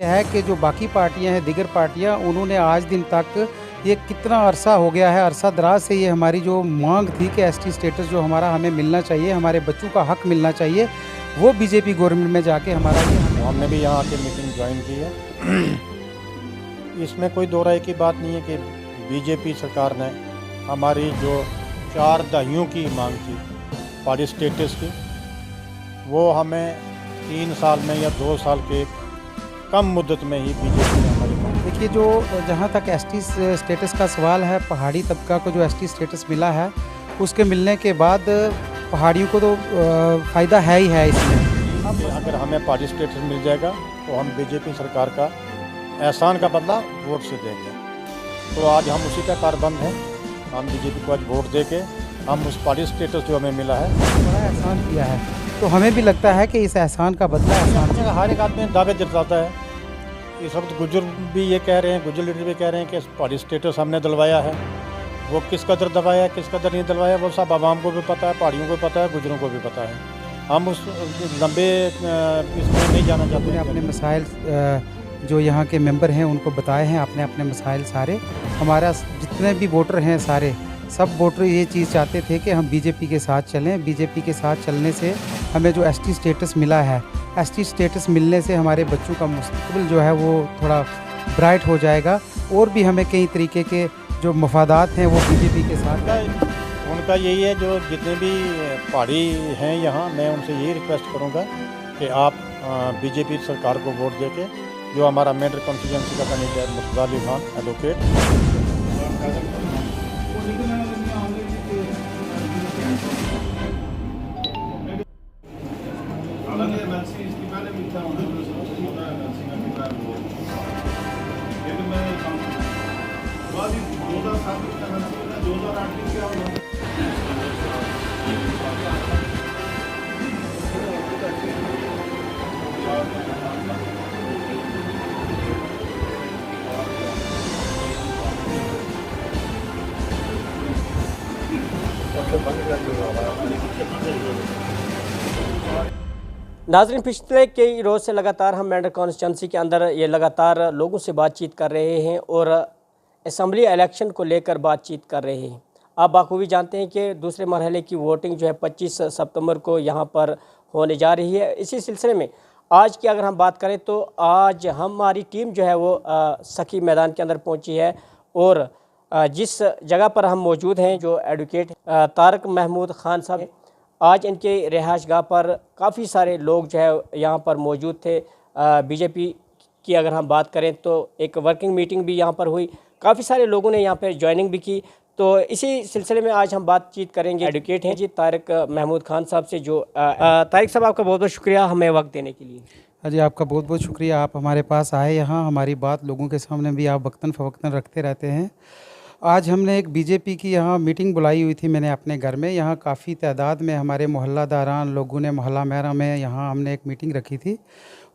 है कि जो बाकी पार्टियां हैं, दीगर पार्टियां, उन्होंने आज दिन तक ये कितना अरसा हो गया है, अरसा दराज से ये हमारी जो मांग थी कि एसटी स्टेटस जो हमारा हमें मिलना चाहिए, हमारे बच्चों का हक मिलना चाहिए, वो बीजेपी गवर्नमेंट में जाके हमारा ये हमने भी यहाँ आके मीटिंग ज्वाइन की है। इसमें कोई दो राय की बात नहीं है कि बीजेपी सरकार ने हमारी जो 4 दहाइयों की मांग थी पार्टी स्टेटस की, वो हमें 3 साल में या 2 साल के कम मुद्दत में ही बीजेपी ने हमारी मांग। देखिए, जो जहाँ तक एसटी स्टेटस का सवाल है, पहाड़ी तबका को जो एसटी स्टेटस मिला है, उसके मिलने के बाद पहाड़ियों को तो फ़ायदा है ही है इसमें। अगर हमें पार्टी स्टेटस मिल जाएगा तो हम बीजेपी सरकार का एहसान का बदला वोट से देंगे। तो आज हम उसी का कारबंद हैं। हम बीजेपी को आज वोट दे के हम उस पार्टी स्टेटस जो हमें मिला है, बड़ा एहसान किया है, तो हमें भी लगता है कि इस एहसान का बदला एहसान। हर एक आदमी दावे जताता है। इस वक्त गुज्जर भी ये कह रहे हैं, गुज्जर लीडर भी कह रहे हैं कि पार्टी स्टेटस हमने दिलवाया है। वो किस कदर दबाया है, किस कदर नहीं दिलवाया, वो सब आवाम को भी पता है, पहाड़ियों को पता है, गुज्जरों को भी पता है। हम उस लंबे इसमें नहीं जाना चाहते हैं। अपने मसाइल जो यहाँ के मेंबर हैं उनको बताए हैं, अपने अपने मसाइल सारे। हमारा जितने भी वोटर हैं सारे, सब वोटर ये चीज़ चाहते थे कि हम बीजेपी के साथ चलें। बीजेपी के साथ चलने से हमें जो एसटी स्टेटस मिला है, एसटी स्टेटस मिलने से हमारे बच्चों का मुस्तकबिल जो है वो थोड़ा ब्राइट हो जाएगा, और भी हमें कई तरीके के जो मफादात हैं वो बीजेपी के साथ। उनका यही है, जो जितने भी पहाड़ी हैं यहाँ, मैं उनसे यही रिक्वेस्ट करूँगा कि आप बीजेपी सरकार को वोट दे के, जो हमारा मेंढर कॉन्स्टिट्यूंसी का कैंडिडेट मुर्तज़ा अली खान एडवोकेट, नाज़रीन, पिछले कई रोज़ से लगातार हम मेंढर कॉन्स्टिट्यूंसी के अंदर ये लगातार लोगों से बातचीत कर रहे हैं और असम्बली इलेक्शन को लेकर बातचीत कर रहे हैं। आप बाखूबी जानते हैं कि दूसरे मरहले की वोटिंग जो है 25 सितंबर को यहाँ पर होने जा रही है। इसी सिलसिले में आज की अगर हम बात करें तो आज हमारी टीम जो है वो सखी मैदान के अंदर पहुँची है, और जिस जगह पर हम मौजूद हैं, जो एडवोकेट तारक महमूद खान साहब हैं, आज इनके रिहाइश गाह पर काफ़ी सारे लोग जो है यहाँ पर मौजूद थे। बीजेपी की अगर हम बात करें तो एक वर्किंग मीटिंग भी यहाँ पर हुई, काफ़ी सारे लोगों ने यहाँ पर ज्वाइनिंग भी की। तो इसी सिलसिले में आज हम बातचीत करेंगे। एडवोकेट हैं जी तारक महमूद खान साहब से। जो तारिक साहब, आपका बहुत बहुत शुक्रिया हमें वक्त देने के लिए। जी, आपका बहुत बहुत शुक्रिया, आप हमारे पास आए यहाँ। हमारी बात लोगों के सामने भी आप वक्तन फ़वक्तन रखते रहते हैं। आज हमने एक बीजेपी की यहाँ मीटिंग बुलाई हुई थी मैंने अपने घर में। यहाँ काफ़ी तादाद में हमारे मोहल्लादारान लोगों ने, मोहल्ला मेरा में यहाँ हमने एक मीटिंग रखी थी।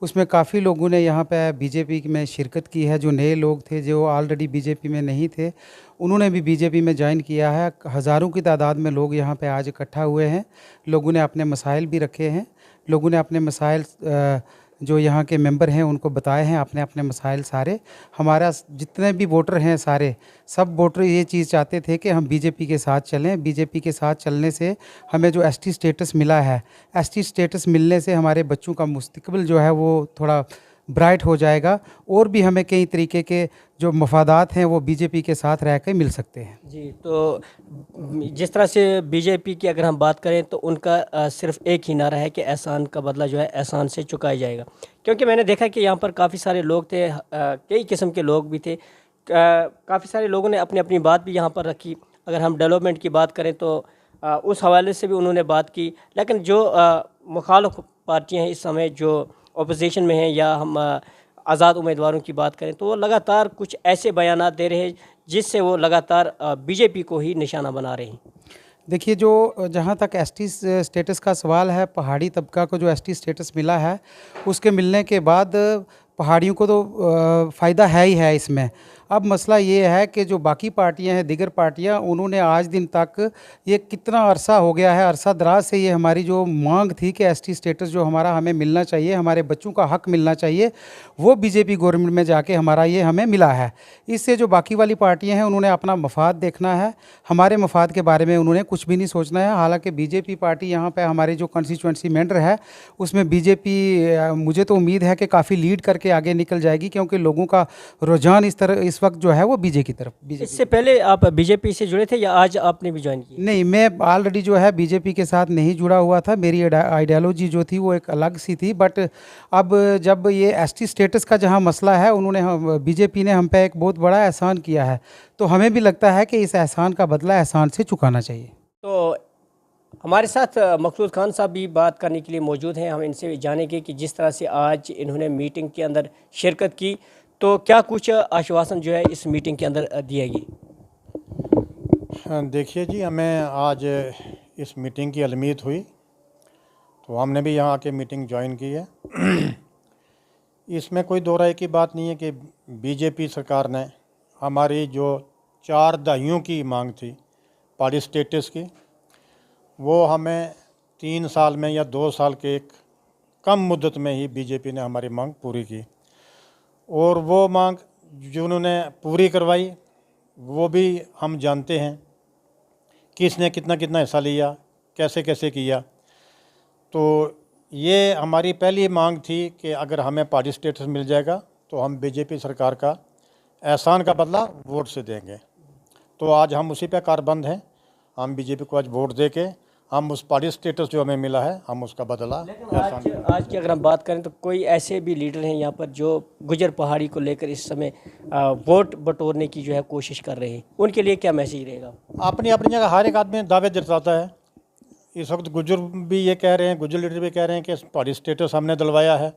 उसमें काफ़ी लोगों ने यहाँ पे बीजेपी में शिरकत की है। जो नए लोग थे, जो ऑलरेडी बीजेपी में नहीं थे, उन्होंने भी बीजेपी में ज्वाइन किया है। हज़ारों की तादाद में लोग यहाँ पे आज इकट्ठा हुए हैं। लोगों ने अपने मसाइल भी रखे हैं। लोगों ने अपने मसाइल जो यहाँ के मेंबर हैं उनको बताए हैं, अपने अपने मसाइल सारे। हमारा जितने भी वोटर हैं सारे, सब वोटर ये चीज़ चाहते थे कि हम बीजेपी के साथ चलें। बीजेपी के साथ चलने से हमें जो एसटी स्टेटस मिला है, एसटी स्टेटस मिलने से हमारे बच्चों का मुस्तकबिल जो है वो थोड़ा ब्राइट हो जाएगा, और भी हमें कई तरीके के जो मफादात हैं वो बीजेपी के साथ रह कर मिल सकते हैं। जी, तो जिस तरह से बीजेपी की अगर हम बात करें तो उनका सिर्फ एक ही नारा है कि एहसान का बदला जो है एहसान से चुकाया जाएगा। क्योंकि मैंने देखा कि यहाँ पर काफ़ी सारे लोग थे, कई किस्म के लोग भी थे। काफ़ी सारे लोगों ने अपनी अपनी बात भी यहाँ पर रखी। अगर हम डेवलपमेंट की बात करें तो उस हवाले से भी उन्होंने बात की। लेकिन जो मुखालिफ पार्टियाँ हैं इस समय, जो अपोजिशन में हैं, या हम आज़ाद उम्मीदवारों की बात करें, तो वो लगातार कुछ ऐसे बयानात दे रहे हैं जिससे वो लगातार बीजेपी को ही निशाना बना रहे हैं। देखिए, जो जहाँ तक एसटी स्टेटस का सवाल है, पहाड़ी तबका को जो एसटी स्टेटस मिला है, उसके मिलने के बाद पहाड़ियों को तो फ़ायदा है ही है इसमें। अब मसला ये है कि जो बाकी पार्टियां हैं, दीगर पार्टियां, उन्होंने आज दिन तक ये कितना अरसा हो गया है, अरसा दराज से ये हमारी जो मांग थी कि एसटी स्टेटस जो हमारा हमें मिलना चाहिए, हमारे बच्चों का हक मिलना चाहिए, वो बीजेपी गवर्नमेंट में जाके हमारा ये हमें मिला है। इससे जो बाकी वाली पार्टियां हैं उन्होंने अपना मफाद देखना है, हमारे मफाद के बारे में उन्होंने कुछ भी नहीं सोचना है। हालांकि बीजेपी पार्टी यहाँ पे हमारी जो कंस्टिट्यूंसी मेंबर है उसमें बीजेपी, मुझे तो उम्मीद है कि काफ़ी लीड करके आगे निकल जाएगी, क्योंकि लोगों का रुझान इस वक्त जो है वो बीजेपी की तरफ। इससे पहले आप बीजेपी से जुड़े थे या आज आपने भी ज्वाइन किया? नहीं, मैं ऑलरेडी जो है बीजेपी के साथ नहीं जुड़ा हुआ था, मेरी आइडियोलॉजी जो थी वो एक अलग सी थी। बट अब जब ये एसटी स्टेटस का जहाँ मसला है, उन्होंने बीजेपी ने हम पे एक बहुत बड़ा एहसान किया है, तो हमें भी लगता है कि इस एहसान का बदला एहसान से चुकाना चाहिए। तो हमारे साथ मकसूद खान साहब भी बात करने के लिए मौजूद हैं। हम इनसे जानेंगे कि जिस तरह से आज इन्होंने मीटिंग के अंदर शिरकत की, तो क्या कुछ आश्वासन जो है इस मीटिंग के अंदर दिया गया? देखिए जी, हमें आज इस मीटिंग की अलमीत हुई तो हमने भी यहाँ आके मीटिंग ज्वाइन की है। इसमें कोई दो राय की बात नहीं है कि बीजेपी सरकार ने हमारी जो 4 दहाइयों की मांग थी पार्टी स्टेटस की, वो हमें 3 साल में या 2 साल के एक कम मुद्दत में ही बीजेपी ने हमारी मांग पूरी की। और वो मांग जो उन्होंने पूरी करवाई वो भी हम जानते हैं किसने कितना कितना हिस्सा लिया, कैसे कैसे किया। तो ये हमारी पहली मांग थी कि अगर हमें पार्टी स्टेटस मिल जाएगा तो हम बीजेपी सरकार का एहसान का बदला वोट से देंगे। तो आज हम उसी पे कारबंद हैं। हम बीजेपी को आज वोट दे के हम उस पार्टी स्टेटस जो हमें मिला है हम उसका बदला आज की अगर हम बात करें तो कोई ऐसे भी लीडर हैं यहाँ पर जो गुजर पहाड़ी को लेकर इस समय वोट बटोरने की जो है कोशिश कर रहे हैं, उनके लिए क्या मैसेज रहेगा? अपनी अपनी जगह हर एक आदमी दावे जताता है। इस वक्त गुजर भी ये कह रहे हैं, गुजर लीडर भी कह रहे हैं कि पार्टी स्टेटस हमने दिलवाया है।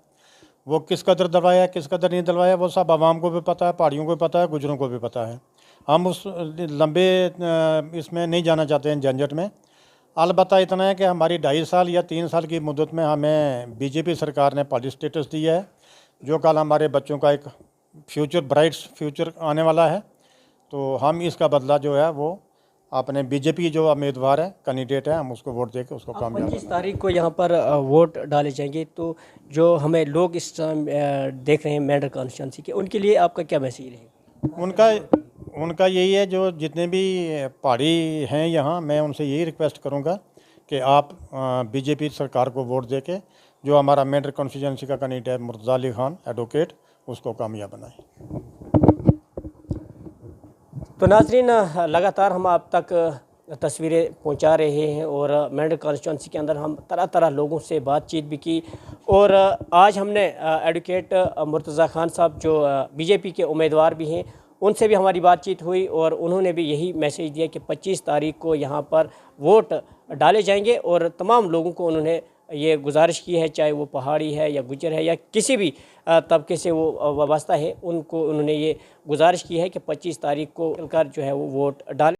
वो किस कदर दिलवाया है, किस कदर नहीं दिलवाया, वो सब आवाम को भी पता है, पहाड़ियों को भी पता है, गुजरों को भी पता है। हम उस लंबे इसमें नहीं जाना चाहते हैं झंझट में। अलबत्ता इतना है कि हमारी 2.5 साल या 3 साल की मुद्दत में हमें बीजेपी सरकार ने पार्टी स्टेटस दिया है, जो कल हमारे बच्चों का एक फ्यूचर, ब्राइट फ्यूचर आने वाला है। तो हम इसका बदला जो है वो अपने बीजेपी जो उम्मीदवार है, कैंडिडेट है, हम उसको वोट देकर उसको कामयाब 25 तारीख को यहाँ पर वोट डाले जाएंगे, तो जो हमें लोग इस टाइम देख रहे हैं मेंढर कॉन्स्टिट्यूंसी के, उनके लिए आपका क्या मैसेज रहेगा? उनका यही है, जो जितने भी पहाड़ी हैं यहाँ, मैं उनसे यही रिक्वेस्ट करूँगा कि आप बीजेपी सरकार को वोट देके जो हमारा मेंढर कॉन्स्टिट्यूंसी का कैंडिडेट है मुर्तज़ा अली खान एडवोकेट, उसको कामयाब बनाएं। तो नाज़रीन, लगातार हम आप तक तस्वीरें पहुंचा रहे हैं और मेंढर कॉन्स्टिट्यूंसी के अंदर हम तरह तरह लोगों से बातचीत भी की। और आज हमने एडवोकेट मुर्तज़ा खान साहब जो बीजेपी के उम्मीदवार भी हैं, उनसे भी हमारी बातचीत हुई और उन्होंने भी यही मैसेज दिया कि 25 तारीख को यहाँ पर वोट डाले जाएंगे। और तमाम लोगों को उन्होंने ये गुजारिश की है, चाहे वो पहाड़ी है या गुजर है या किसी भी तबके से वो वाबस्ता है, उनको उन्होंने ये गुजारिश की है कि 25 तारीख को मिलकर जो है वो वोट डालें।